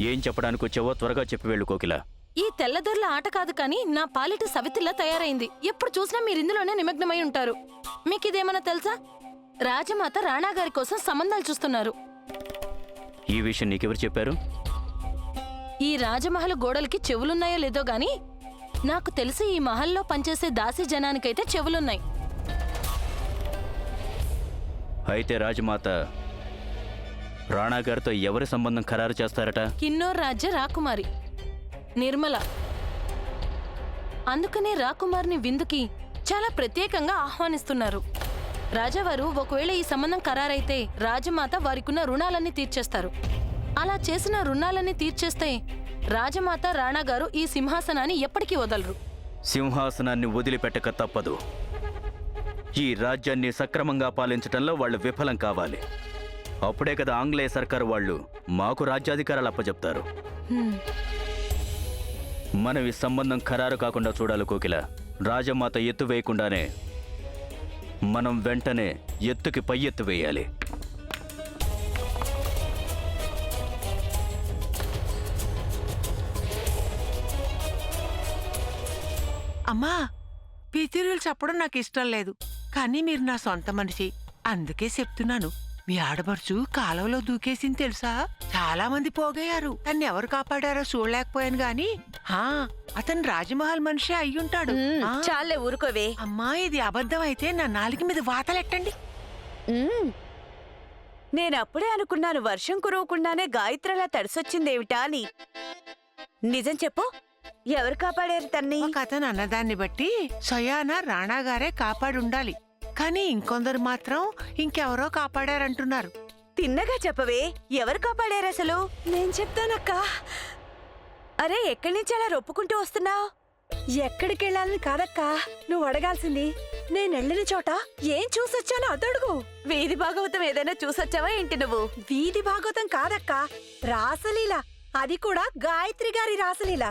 ఏం చెప్పడానికి వచ్చావో త్వరగా చెప్పి వెళ్ళు కోకిల. ఈ తెల్లదొరల ఆట కాదు కానీ నా పాలిట సవితిలా తయారైంది. ఎప్పుడు చూసినా మీరిందులోనే నిమగ్నమై ఉంటారు. మీకిదేమన్నా తెలుసా? రాజమాత రాణాగారి కోసం సంబంధాలు చూస్తున్నారు. ఈ విషయం నీకెవరు చెప్పారు? ఈ రాజమహల్ గోడలకి చెవులున్నాయో లేదో గాని నాకు తెలిసి ఈ మహల్లో పనిచేసే దాసీ జనానికైతే చెవులున్నాయి. అయితే రాజమాత రాణాగారితో ఎవరి సంబంధం ఖరారు చేస్తారట? కిన్నోర్ రాజ్య రాకుమారి నిర్మల. అందుకనే రాకుమారిని విందుకి చాలా ప్రత్యేకంగా ఆహ్వానిస్తున్నారు. రాజావారు ఒకవేళ ఈ సంబంధం ఖరారైతే రాజమాత వారికున్న రుణాలన్నీ తీర్చేస్తారు. అలా చేసిన రుణాలన్నీ తీర్చేస్తే రాజమాత రాణాగారు ఈ సింహాసనాన్ని ఎప్పటికీ వదలరు. సింహాసనాన్ని వదిలిపెట్టక తప్పదు. ఈ రాజ్యాన్ని సక్రమంగా పాలించటంలో వాళ్ళు విఫలం కావాలి. అప్పుడే కదా ఆంగ్లేయ సర్కారు వాళ్ళు మాకు రాజ్యాధికారాలు అప్పచెప్తారు. మనం ఈ సంబంధం ఖరారు కాకుండా చూడాలి కోకిల. రాజమాత ఎత్తు వేయకుండానే మనం వెంటనే ఎత్తుకి పై ఎత్తు వేయాలి. అమ్మా, పితిరులు చెప్పడం నాకు ఇష్టం లేదు, కానీ మీరు నా సొంత మనిషి, అందుకే చెప్తున్నాను. మీ ఆడపడుచు కాలువలో దూకేసింది తెలుసా? చాలా మంది పోగయ్యారు. తన్ని ఎవరు కాపాడారో చూడలేకపోయాను గాని అతను రాజమహల్ మనిషి అయ్యుంటాడు. చాలే ఊరుకోవే. అమ్మా, ఇది అబద్ధం అయితే నా నాలుగు మీద వాతలెట్టండి. నేనప్పుడే అనుకున్నాను వర్షం కురవకుండానే గాయత్రలా తడిసొచ్చిందేమిటా అని. నిజం చెప్పు, ఎవరు కాపాడారు తన్ని? ఒక అతను అన్నదాన్ని బట్టి స్వయాన రాణాగారే కాపాడుండాలి, కానీ ఇంకొందరు మాత్రం ఇంకెవరో కాపాడారంటున్నారు. తిన్నగా చెప్పవే, ఎవరు కాపాడారు అసలు? నేను చెప్తానక్కా. అరే, ఎక్కడి నుంచి అలా రొప్పుకుంటూ వస్తున్నావు? ఎక్కడికెళ్ళాలని కాదక్కా నువ్వు అడగాల్సింది. నేనెళ్ళిన చోట ఏం చూసొచ్చానో అదడుగు. వీధి భాగవతం ఏదైనా చూసొచ్చావా ఏంటి నువ్వు? వీధి భాగవతం కాదక్కా, రాసలీల. అది కూడా గాయత్రి గారి రాసలీల.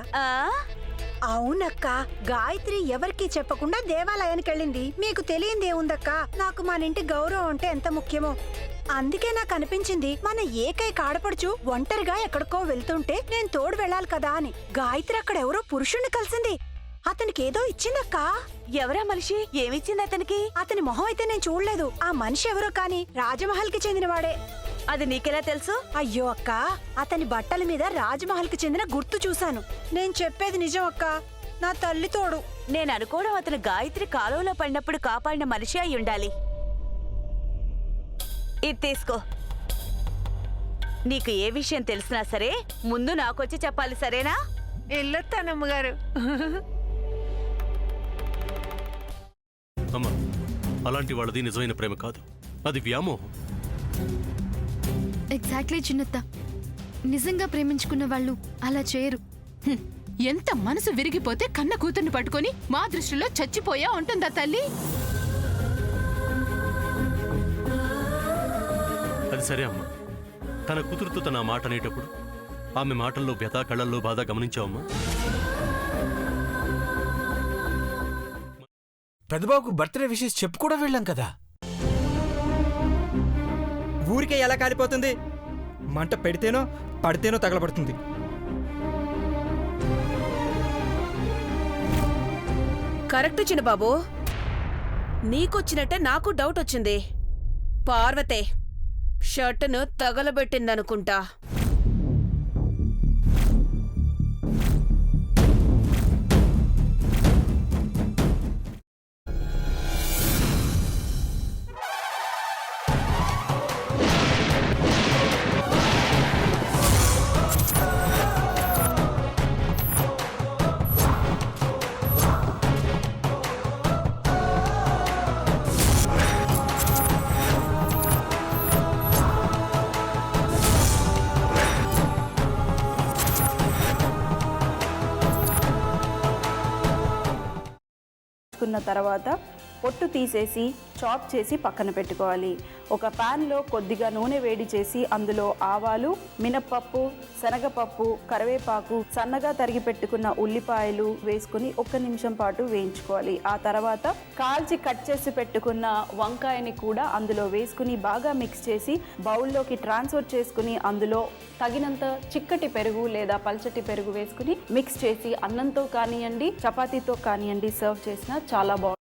అవునక్క, గాయత్రి ఎవరికీ చెప్పకుండా దేవాలయానికెళ్ళింది. మీకు తెలియందేముందక్కా, నాకు మన ఇంటి గౌరవం అంటే ఎంత ముఖ్యమో. అందుకే నాకు అనిపించింది మన ఏకైక ఆడపడుచు ఒంటరిగా ఎక్కడికో వెళ్తుంటే నేను తోడు వెళ్ళాలి కదా అని. గాయత్రి అక్కడ ఎవరో పురుషుణ్ణి కలిసింది. అతనికి ఏదో ఇచ్చిందక్కా. ఎవరా మనిషి? ఏమిచ్చింది అతనికి? అతని మొహం అయితే నేను చూడలేదు. ఆ మనిషి ఎవరో కాని రాజమహల్ కి చెందినవాడే. అది నీకెలా తెలుసు? అయ్యో అక్క, అతని బట్టల మీద రాజమహల్ కి చెందిన గుర్తు చూశాను. నేను చెప్పేది నిజం అక్క, నా తల్లి తోడు. నేను అనుకోవడం అతను గాయత్రి కాలువలో పడినప్పుడు కాపాడిన మనిషి అయి ఉండాలి. ఇది తీసుకో. నీకు ఏ విషయం తెలిసినా సరే ముందు నాకొచ్చి చెప్పాలి, సరేనా? వెళ్ళొత్తానమ్మగారు. అమ్మా, అలాంటి వాళ్ళది నిజమైన ప్రేమ కాదు, అది వ్యామోహం. ఎగ్జాక్ట్లీ చిన్నత్త, నిజంగా ప్రేమించుకున్న వాళ్ళు అలా చేయరు. ఎంత మనసు విరిగిపోతే కన్న కూతుర్ని పట్టుకొని మా దృష్టిలో చచ్చిపోయా ఉంటుందా తల్లి? అది సరే అమ్మా, తన కూతురుతో తన మాట అనేటప్పుడు ఆమె మాటల్లో వ్యథ, కళ్ళల్లో బాధ గమనించావమ్మా? పెద్దబాబుకు బర్త్డే విషెస్ చెప్పు కూడా వెళ్ళాం కదా. ఊరికే ఎలా కాలిపోతుంది? మంట పెడితేనో పడితేనో తగలబడుతుంది. కరెక్ట్ చిన్నబాబు, నీకొచ్చినట్టే నాకు డౌట్ వచ్చింది. పార్వతే షర్టును తగలబెట్టిందనుకుంటా. తర్వాత పొట్టు తీసేసి చాప్ చేసి పక్కన పెట్టుకోవాలి. ఒక ప్యాన్లో కొద్దిగా నూనె వేడి చేసి అందులో ఆవాలు, మినప్పప్పు, శనగపప్పు, కరివేపాకు, సన్నగా తరిగి పెట్టుకున్న ఉల్లిపాయలు వేసుకుని 1 నిమిషం పాటు వేయించుకోవాలి. ఆ తర్వాత కాల్చి కట్ చేసి పెట్టుకున్న వంకాయని కూడా అందులో వేసుకుని బాగా మిక్స్ చేసి బౌల్లోకి ట్రాన్స్ఫర్ చేసుకుని అందులో తగినంత చిక్కటి పెరుగు లేదా పల్చటి పెరుగు వేసుకుని మిక్స్ చేసి అన్నంతో కానివ్వండి, చపాతీతో కానివ్వండి సర్వ్ చేసినా చాలా బాగుంటుంది.